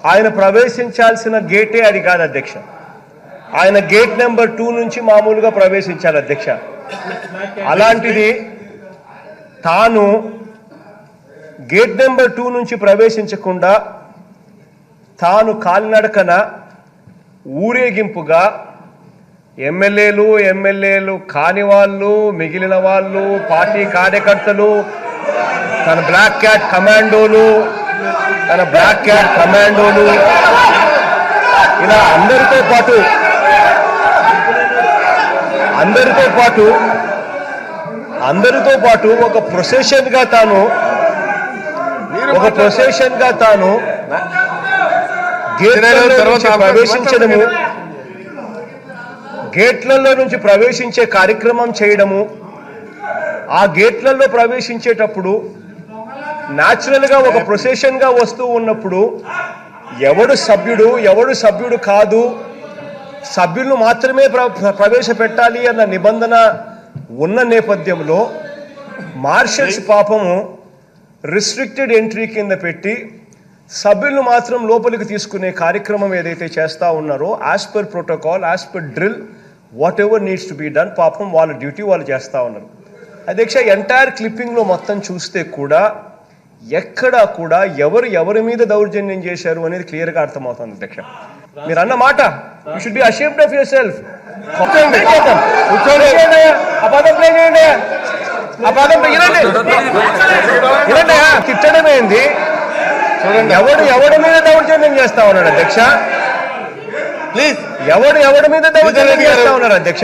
ఆయన ప్రవేశించాల్సిన గేటే అది కాదు అధ్యక్ష. ఆయన గేట్ నెంబర్ 2 నుంచి మామూలుగా ప్రవేశించాలి అధ్యక్ష. అలాంటిది తాను గేట్ నెంబర్ 2 నుంచి ప్రవేశించకుండా తాను కాలినడకన ఊరేగింపుగా ఎమ్మెల్యేలు కాని వాళ్ళు, మిగిలిన వాళ్ళు, పార్టీ కార్యకర్తలు, తన బ్లాక్ క్యాట్ కమాండోలు ఇలా అందరితో పాటు ఒక ప్రొసెషన్ గా తాను గేట్లలో నుంచి ప్రవేశించే కార్యక్రమం చేయడము. ఆ గేట్లలో ప్రవేశించేటప్పుడు న్యాచురల్ గా ఒక ప్రొసెషన్ గా వస్తూ ఉన్నప్పుడు ఎవడు సభ్యుడు కాదు, సభ్యులను మాత్రమే ప్రవేశపెట్టాలి అన్న నిబంధన ఉన్న నేపథ్యంలో మార్షల్స్ పాపము రిస్ట్రిక్టెడ్ ఎంట్రీ కింద పెట్టి సభ్యులను మాత్రం లోపలికి తీసుకునే కార్యక్రమం ఏదైతే చేస్తా ఉన్నారో as per protocol, as per drill, what ever needs to be done, పాపం వాళ్ళ డ్యూటీ వాళ్ళు చేస్తూ ఉన్నారు అధ్యక్ష. ఎంటైర్ క్లిప్పింగ్లో మొత్తం చూస్తే కూడా ఎక్కడా కూడా ఎవరి మీద దౌర్జన్యం చేశారు అనేది క్లియర్గా అర్థమవుతుంది అధ్యక్ష. మీరు అన్న మాట, you should be ashamed of yourself. తిట్టడమేంది? ఎవడి మీద దౌర్జన్యం చేస్తా ఉన్నాడు అధ్యక్ష? ప్లీజ్, ఎవడి మీద దౌర్జన్యం చేస్తా ఉన్నారు అధ్యక్ష?